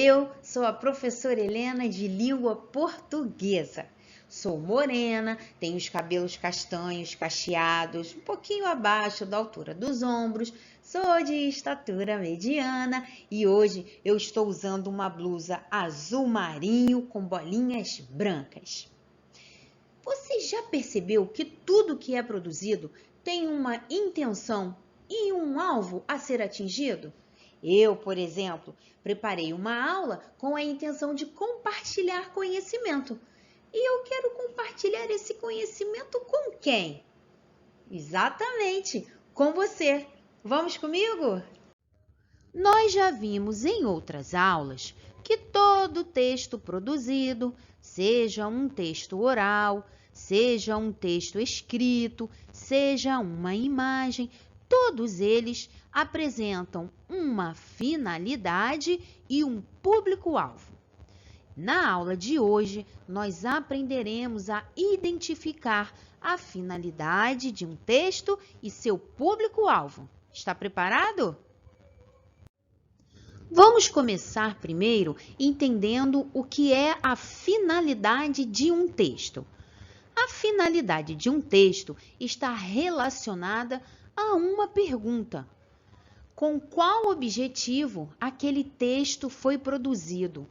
Eu sou a professora Helena de língua portuguesa. Sou morena, tenho os cabelos castanhos, cacheados, um pouquinho abaixo da altura dos ombros, sou de estatura mediana e hoje eu estou usando uma blusa azul marinho com bolinhas brancas. Você já percebeu que tudo que é produzido tem uma intenção e um alvo a ser atingido? Eu, por exemplo, preparei uma aula com a intenção de compartilhar conhecimento. E eu quero compartilhar esse conhecimento com quem? Exatamente, com você. Vamos comigo? Nós já vimos em outras aulas que todo texto produzido, seja um texto oral, seja um texto escrito, seja uma imagem, todos eles apresentam uma finalidade e um público-alvo. Na aula de hoje, nós aprenderemos a identificar a finalidade de um texto e seu público-alvo. Está preparado? Vamos começar primeiro entendendo o que é a finalidade de um texto. A finalidade de um texto está relacionada a uma pergunta: com qual objetivo aquele texto foi produzido?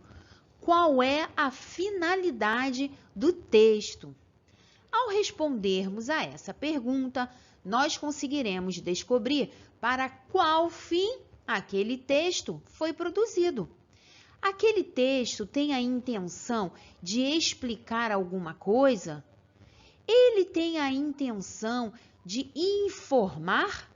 Qual é a finalidade do texto? Ao respondermos a essa pergunta, nós conseguiremos descobrir para qual fim aquele texto foi produzido. Aquele texto tem a intenção de explicar alguma coisa? Ele tem a intenção de informar?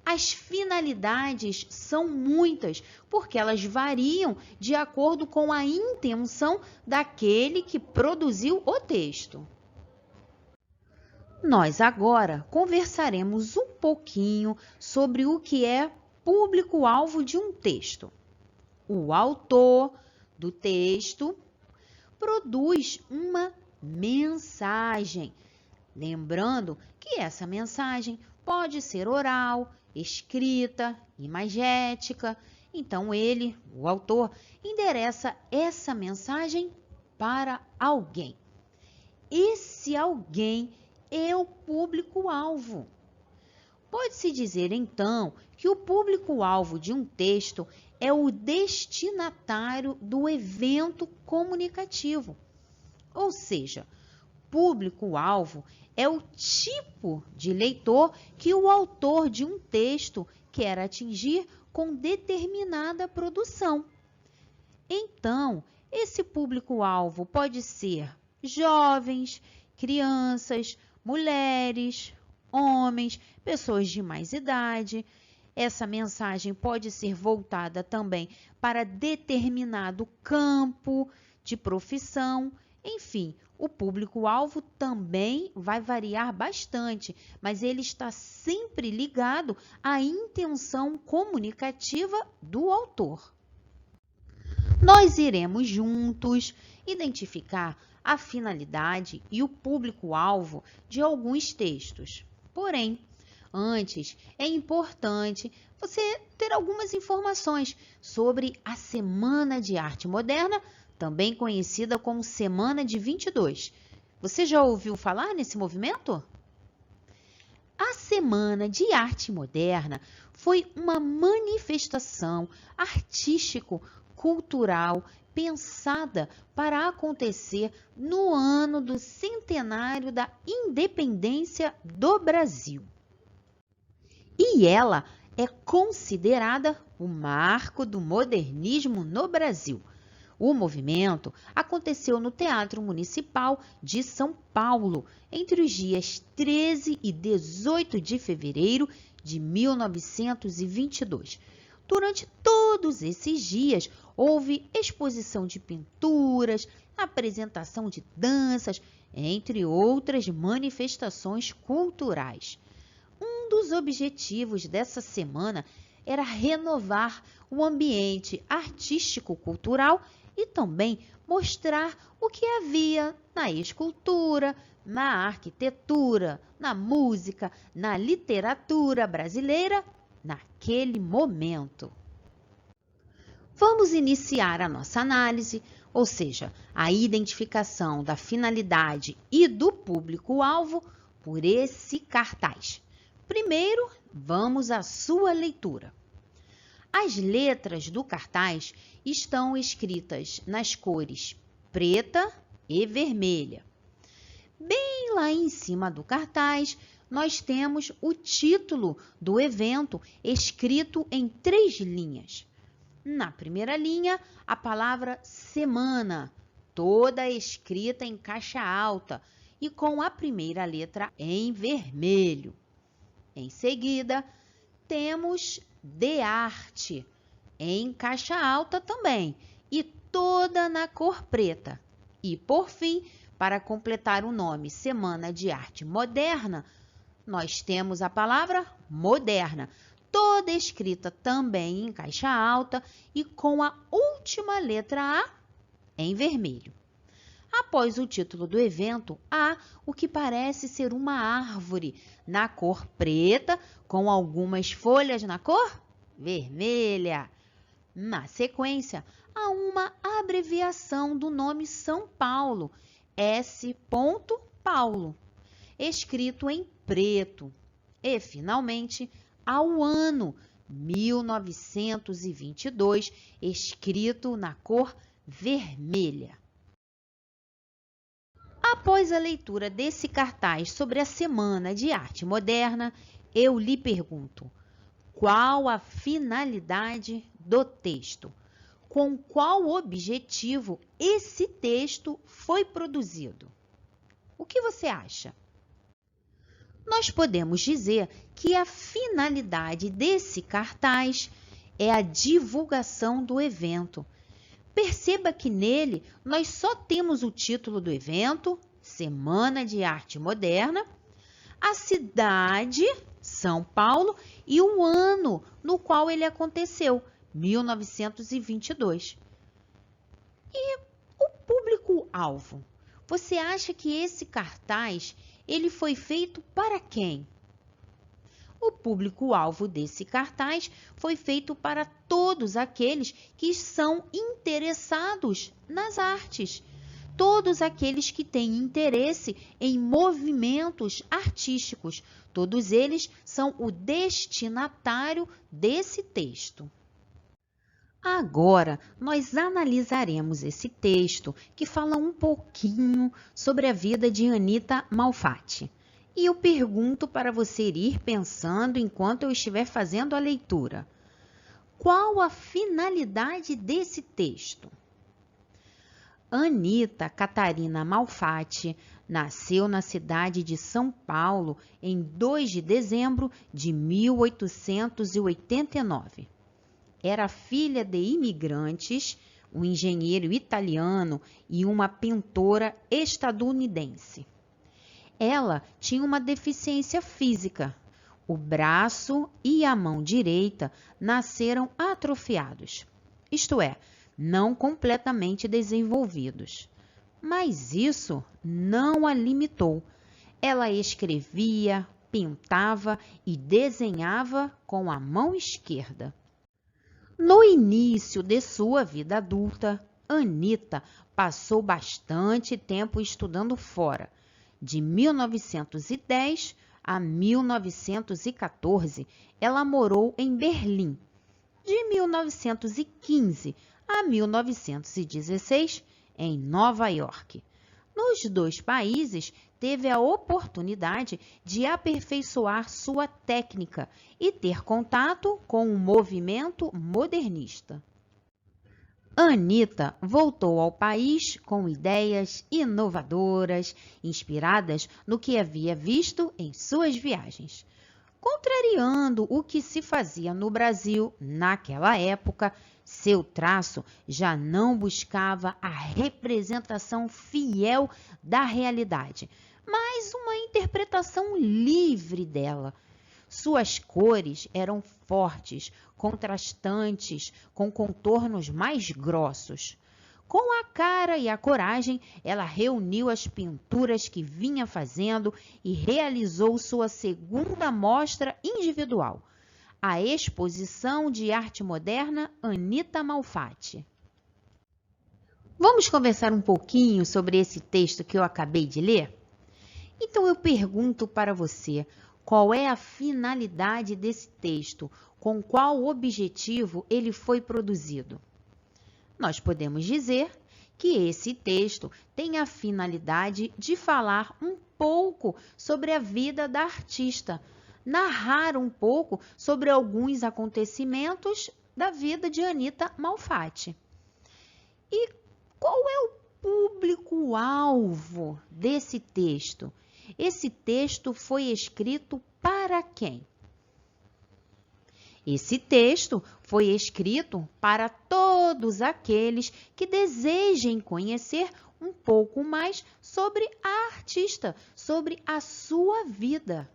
As finalidades são muitas, porque elas variam de acordo com a intenção daquele que produziu o texto. Nós agora conversaremos um pouquinho sobre o que é público-alvo de um texto. O autor do texto produz uma mensagem. Lembrando que essa mensagem pode ser oral, escrita, imagética. Então, ele, o autor, endereça essa mensagem para alguém. Esse alguém é o público-alvo. Pode-se dizer, então, que o público-alvo de um texto é o destinatário do evento comunicativo. Ou seja, público-alvo é o tipo de leitor que o autor de um texto quer atingir com determinada produção. Então, esse público-alvo pode ser jovens, crianças, mulheres, homens, pessoas de mais idade. Essa mensagem pode ser voltada também para determinado campo de profissão. Enfim, o público-alvo também vai variar bastante, mas ele está sempre ligado à intenção comunicativa do autor. Nós iremos juntos identificar a finalidade e o público-alvo de alguns textos. Porém, antes, é importante você ter algumas informações sobre a Semana de Arte Moderna, também conhecida como Semana de 22. Você já ouviu falar nesse movimento? A Semana de Arte Moderna foi uma manifestação artístico-cultural pensada para acontecer no ano do centenário da independência do Brasil. E ela é considerada o marco do modernismo no Brasil. O movimento aconteceu no Teatro Municipal de São Paulo entre os dias 13 e 18 de fevereiro de 1922. Durante todos esses dias, houve exposição de pinturas, apresentação de danças, entre outras manifestações culturais. Um dos objetivos dessa semana era renovar o ambiente artístico-cultural e também mostrar o que havia na escultura, na arquitetura, na música, na literatura brasileira naquele momento. Vamos iniciar a nossa análise, ou seja, a identificação da finalidade e do público-alvo por esse cartaz. Primeiro, vamos à sua leitura. As letras do cartaz estão escritas nas cores preta e vermelha. Bem lá em cima do cartaz, nós temos o título do evento escrito em 3 linhas. Na primeira linha, a palavra semana, toda escrita em caixa alta e com a primeira letra em vermelho. Em seguida, temos de arte, em caixa alta também, e toda na cor preta. E, por fim, para completar o nome Semana de Arte Moderna, nós temos a palavra moderna, toda escrita também em caixa alta e com a última letra A em vermelho. Após o título do evento, há o que parece ser uma árvore na cor preta, com algumas folhas na cor vermelha. Na sequência, há uma abreviação do nome São Paulo, S. Paulo, escrito em preto. E, finalmente, há o ano 1922, escrito na cor vermelha. Após a leitura desse cartaz sobre a Semana de Arte Moderna, eu lhe pergunto: qual a finalidade do texto? Com qual objetivo esse texto foi produzido? O que você acha? Nós podemos dizer que a finalidade desse cartaz é a divulgação do evento. Perceba que nele nós só temos o título do evento, Semana de Arte Moderna, a cidade, São Paulo, e o ano no qual ele aconteceu, 1922. E o público-alvo? Você acha que esse cartaz ele foi feito para quem? O público-alvo desse cartaz foi feito para todos aqueles que são interessados nas artes, todos aqueles que têm interesse em movimentos artísticos, todos eles são o destinatário desse texto. Agora, nós analisaremos esse texto que fala um pouquinho sobre a vida de Anita Malfatti. E eu pergunto para você ir pensando enquanto eu estiver fazendo a leitura. Qual a finalidade desse texto? Anita Catarina Malfatti nasceu na cidade de São Paulo em 2 de dezembro de 1889. Era filha de imigrantes, um engenheiro italiano e uma pintora estadunidense. Ela tinha uma deficiência física. O braço e a mão direita nasceram atrofiados, isto é, não completamente desenvolvidos. Mas isso não a limitou. Ela escrevia, pintava e desenhava com a mão esquerda. No início de sua vida adulta, Anita passou bastante tempo estudando fora. De 1910 a 1914, ela morou em Berlim. De 1915 a 1916, em Nova York. Nos 2 países, teve a oportunidade de aperfeiçoar sua técnica e ter contato com o movimento modernista. Anita voltou ao país com ideias inovadoras, inspiradas no que havia visto em suas viagens. Contrariando o que se fazia no Brasil naquela época, seu traço já não buscava a representação fiel da realidade, mas uma interpretação livre dela. Suas cores eram fortes, contrastantes, com contornos mais grossos. Com a cara e a coragem, ela reuniu as pinturas que vinha fazendo e realizou sua segunda mostra individual. a exposição de arte moderna Anita Malfatti. Vamos conversar um pouquinho sobre esse texto que eu acabei de ler? Então eu pergunto para você, qual é a finalidade desse texto? Com qual objetivo ele foi produzido? Nós podemos dizer que esse texto tem a finalidade de falar um pouco sobre a vida da artista, narrar um pouco sobre alguns acontecimentos da vida de Anita Malfatti. E qual é o público-alvo desse texto? Esse texto foi escrito para quem? Esse texto foi escrito para todos aqueles que desejem conhecer um pouco mais sobre a artista, sobre a sua vida.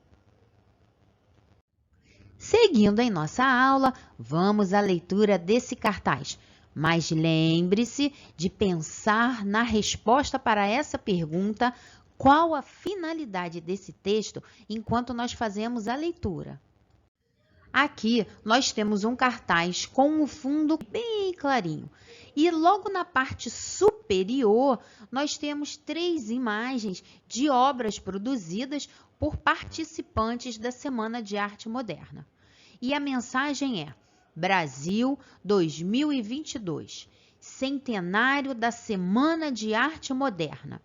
Seguindo em nossa aula, vamos à leitura desse cartaz. Mas lembre-se de pensar na resposta para essa pergunta, qual a finalidade desse texto enquanto nós fazemos a leitura. Aqui nós temos um cartaz com um fundo bem clarinho e logo na parte superior nós temos 3 imagens de obras produzidas por participantes da Semana de Arte Moderna. E a mensagem é: Brasil 2022, centenário da Semana de Arte Moderna,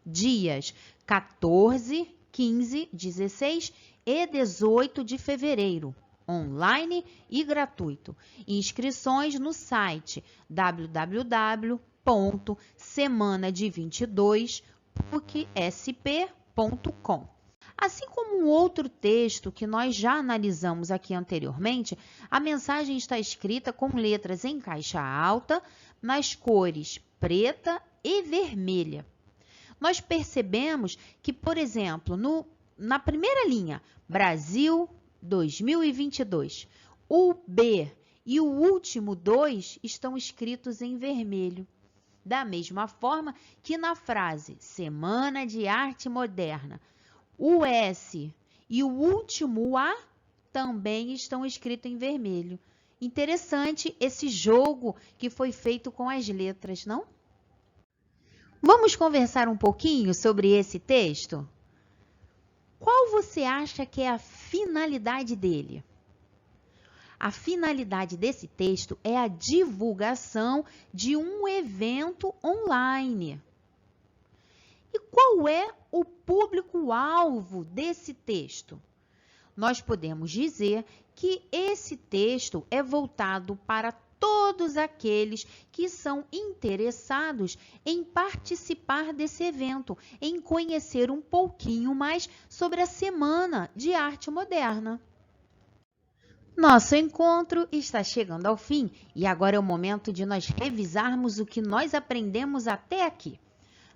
dias 14, 15, 16 e 18 de fevereiro, online e gratuito. Inscrições no site www.semanade22.pucsp.com. Assim como um outro texto que nós já analisamos aqui anteriormente, a mensagem está escrita com letras em caixa alta, nas cores preta e vermelha. Nós percebemos que, por exemplo, na primeira linha, Brasil 2022, o B e o último 2 estão escritos em vermelho. Da mesma forma que na frase Semana de Arte Moderna, o S e o último A também estão escritos em vermelho. Interessante esse jogo que foi feito com as letras, não? Vamos conversar um pouquinho sobre esse texto? Qual você acha que é a finalidade dele? A finalidade desse texto é a divulgação de um evento online. E qual é o público-alvo desse texto? Nós podemos dizer que esse texto é voltado para todos aqueles que são interessados em participar desse evento, em conhecer um pouquinho mais sobre a Semana de Arte Moderna. Nosso encontro está chegando ao fim e agora é o momento de nós revisarmos o que nós aprendemos até aqui.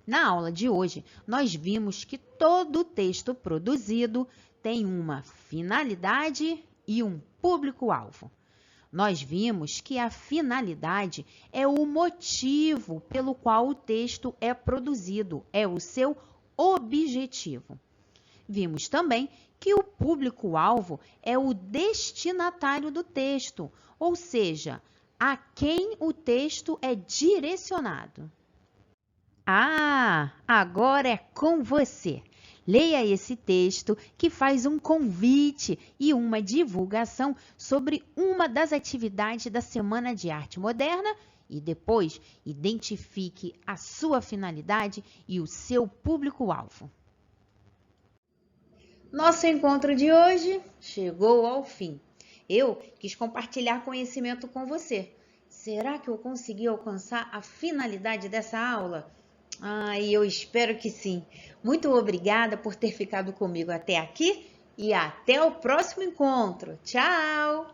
Na aula de hoje, nós vimos que todo texto produzido tem uma finalidade e um público-alvo. Nós vimos que a finalidade é o motivo pelo qual o texto é produzido, é o seu objetivo. Vimos também que o público-alvo é o destinatário do texto, ou seja, a quem o texto é direcionado. Ah, agora é com você! Leia esse texto que faz um convite e uma divulgação sobre uma das atividades da Semana de Arte Moderna e depois identifique a sua finalidade e o seu público-alvo. Nosso encontro de hoje chegou ao fim. Eu quis compartilhar conhecimento com você. Será que eu consegui alcançar a finalidade dessa aula? Eu espero que sim. Muito obrigada por ter ficado comigo até aqui e até o próximo encontro. Tchau!